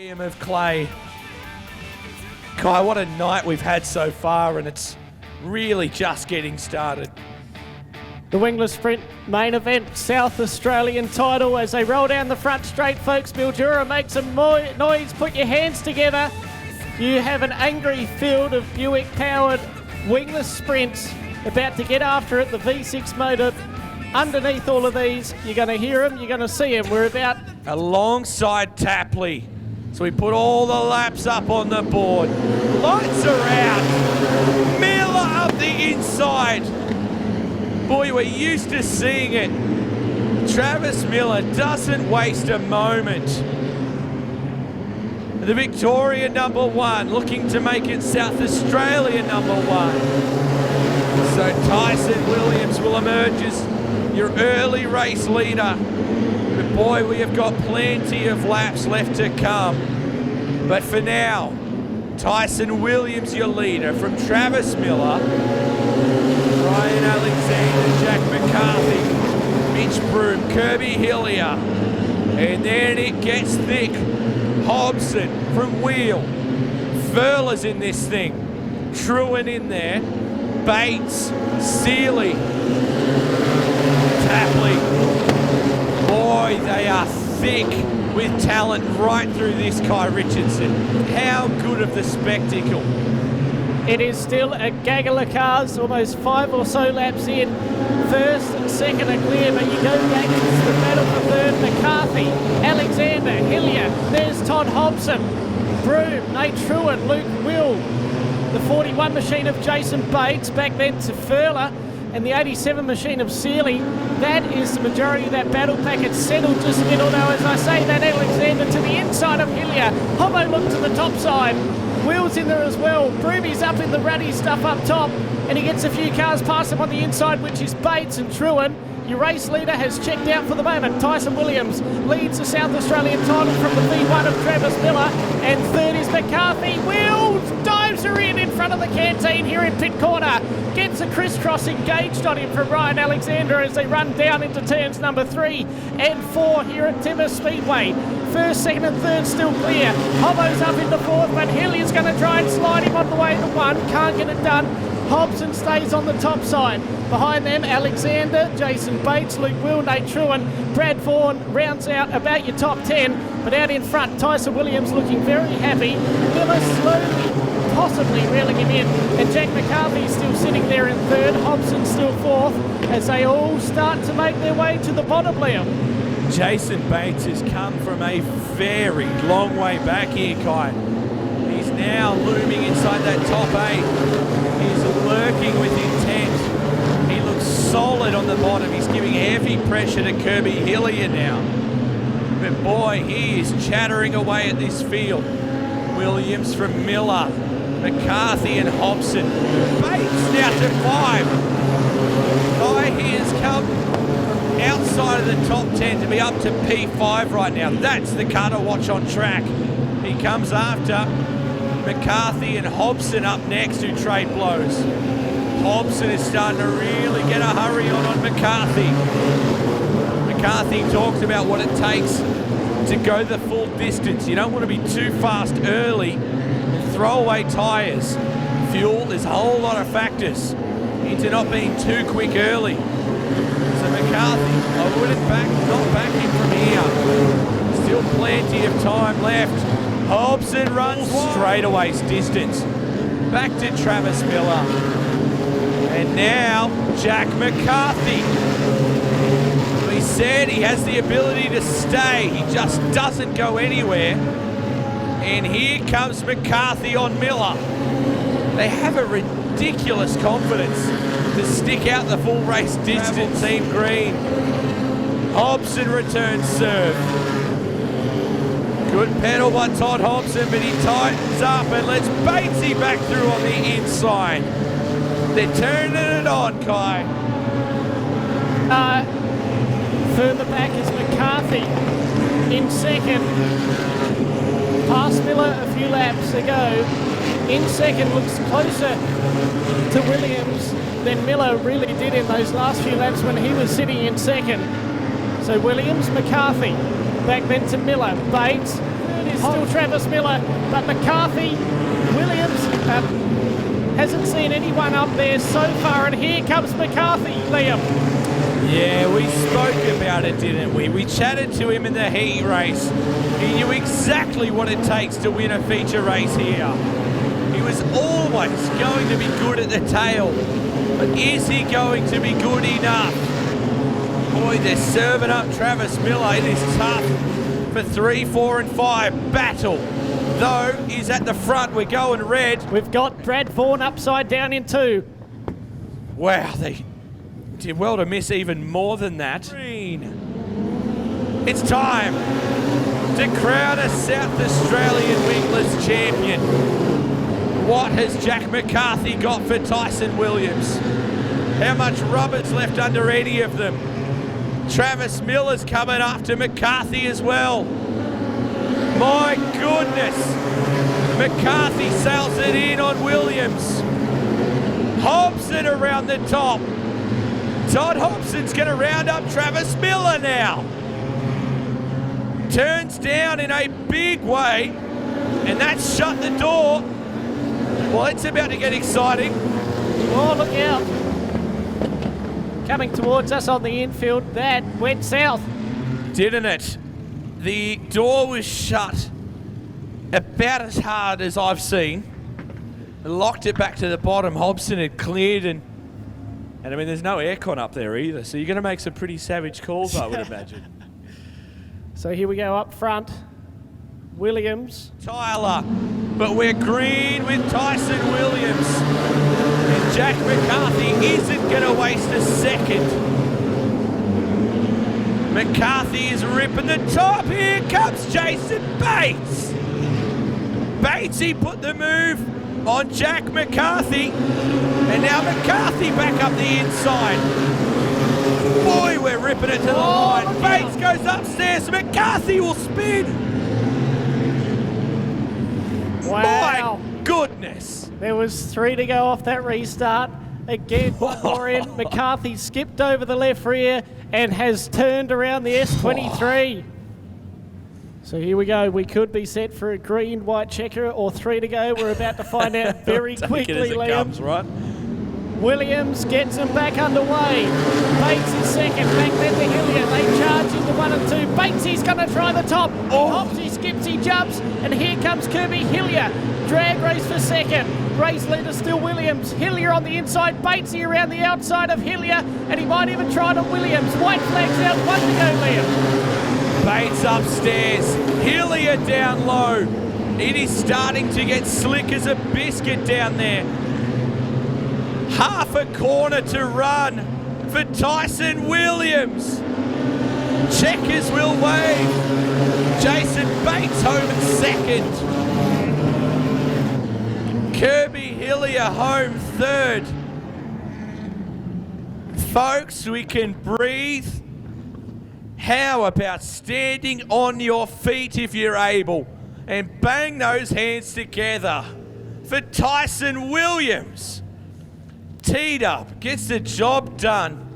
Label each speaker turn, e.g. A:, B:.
A: Volume of clay. Kai, what a night we've had so far, and it's really just getting started.
B: The Wingless Sprint main event, South Australian title, as they roll down the front straight, folks. Mildura, make some noise, put your hands together. You have an angry field of Buick-powered Wingless Sprints about to get after it, the V6 motor. Underneath all of these, you're going to hear them, you're going to see them. We're about
A: alongside Tapley. So we put all the laps up on the board. Lights are out. Miller up the inside. Boy, we're used to seeing it. Travis Miller doesn't waste a moment. The Victoria number one, looking to make it South Australia number one. So Tyson Williams will emerge as your early race leader. But boy, we have got plenty of laps left to come. But for now, Tyson Williams, your leader, from Travis Miller, Ryan Alexander, Jack McCarthy, Mitch Broom, Kirby Hillier, and then it gets thick. Hobson from Wheel, Furler's in this thing, Truan in there, Bates, Seeley, Tapley. Boy, they are thick with talent right through this, Kai Richardson. How good of the spectacle.
B: It is still a gaggle of cars, almost 5 or so laps in. First and second are clear, but you go back to the battle for third. McCarthy, Alexander, Hillier, there's Todd Hobson, Broom, Nate Truan, Luke Will, the 41 machine of Jason Bates, back then to Furler, and the 87 machine of Seeley. That is the majority of that battle pack. It's settled just a bit, although as I say that, Alexander to the inside of Hillier. Hobbo look to the top side. Wheels in there as well. Broomy's up in the ruddy stuff up top, and he gets a few cars past him on the inside, which is Bates and Truan. Your race leader has checked out for the moment. Tyson Williams leads the South Australian title from the V1 of Travis Miller, and third is McCarthy. Wheels dives her in front of the canteen here in pit corner. Gets a crisscross engaged on him from Ryan Alexander as they run down into turns number 3 and 4 here at Timmis Speedway. First, second and third still clear. Hobbo's up into fourth, but Hilliard's going to try and slide him on the way to one. Can't get it done. Hobson stays on the top side. Behind them, Alexander, Jason Bates, Luke Will, Nate Truan, Brad Vaughan rounds out about your top 10. But out in front, Tyson Williams looking very happy. Miller slowly, possibly reeling him in. And Jack McCarthy still sitting there in third. Hobson still fourth as they all start to make their way to the bottom level.
A: Jason Bates has come from a very long way back here, Kai. He's now looming inside that top 8. He's lurking with intent. He looks solid on the bottom. He's giving heavy pressure to Kirby Hillier now. But boy, he is chattering away at this field. Williams from Miller, McCarthy and Hobson. Bates now to 5. Kai, he has come outside of the top 10 to be up to P5 right now. That's the car to watch on track. He comes after McCarthy and Hobson up next, who trade blows. Hobson is starting to really get a hurry on McCarthy. McCarthy talks about what it takes to go the full distance. You don't want to be too fast early and throw away tyres. Fuel, there's a whole lot of factors into not being too quick early. So McCarthy, I wouldn't not back him from here. Still plenty of time left. Hobson runs straightaways distance. Back to Travis Miller. And now Jack McCarthy. He said he has the ability to stay. He just doesn't go anywhere. And here comes McCarthy on Miller. They have a ridiculous confidence to stick out the full race distance, Team Green. Hobson returns serve. Good pedal by Todd Hobson, but he tightens up and lets Batesy back through on the inside. They're turning it on, Kai.
B: Further back is McCarthy in second. Past Miller a few laps ago. In second, looks closer to Williams than Miller really did in those last few laps when he was sitting in second. So Williams, McCarthy, back then to Miller, Bates. Third still Travis Miller, but McCarthy, Williams hasn't seen anyone up there so far, and here comes McCarthy, Liam.
A: Yeah, we spoke about it, didn't we? We chatted to him in the heat race. He knew exactly what it takes to win a feature race here. He was always going to be good at the tail, but is he going to be good enough? Boy, they're serving up Travis Miller. It is tough for 3, 4 and 5. Battle, though, is at the front. We're going red.
B: We've got Brad Vaughan upside down in 2.
A: Wow, they did well to miss even more than that. Green. It's time to crown a South Australian Wingless champion. What has Jack McCarthy got for Tyson Williams? How much rubber's left under any of them? Travis Miller's coming after McCarthy as well. My goodness. McCarthy sails it in on Williams. Hobson around the top. Todd Hobson's going to round up Travis Miller now. Turns down in a big way, and that's shut the door. Well, it's about to get exciting.
B: Oh, look out. Coming towards us on the infield, that went south.
A: Didn't it? The door was shut about as hard as I've seen. Locked it back to the bottom. Hobson had cleared, and I mean, there's no aircon up there either, so you're going to make some pretty savage calls, I would imagine.
B: So here we go up front. Williams.
A: Tyler, but we're green with Tyson Williams. And Jack McCarthy isn't going to waste a second. McCarthy is ripping the top. Here comes Jason Bates. Batesy put the move on Jack McCarthy. And now McCarthy back up the inside. Boy, we're ripping it to the line. Bates goes upstairs. McCarthy will spin.
B: Wow.
A: My goodness.
B: There was 3 to go off that restart. Again, one more in. McCarthy skipped over the left rear and has turned around the S23. So here we go. We could be set for a green, white checker or 3 to go. We're about to find out very quickly, Liam.
A: Comes, right?
B: Williams gets them back underway. Bates is second. Back then to Hillier. They charge into 1 and 2. Batesy's going to try the top. He skips, he jumps, and here comes Kirby Hillier. Drag race for second. Race leader still Williams. Hillier on the inside. Batesy around the outside of Hillier, and he might even try to Williams. White flags out. 1 to go, Liam.
A: Bates upstairs. Hillier down low. It is starting to get slick as a biscuit down there. Half a corner to run for Tyson Williams. Checkers will wave. Jason Bates home in second. Kirby Hillier home third. Folks, we can breathe. How about standing on your feet if you're able and bang those hands together for Tyson Williams. Teed up, gets the job done.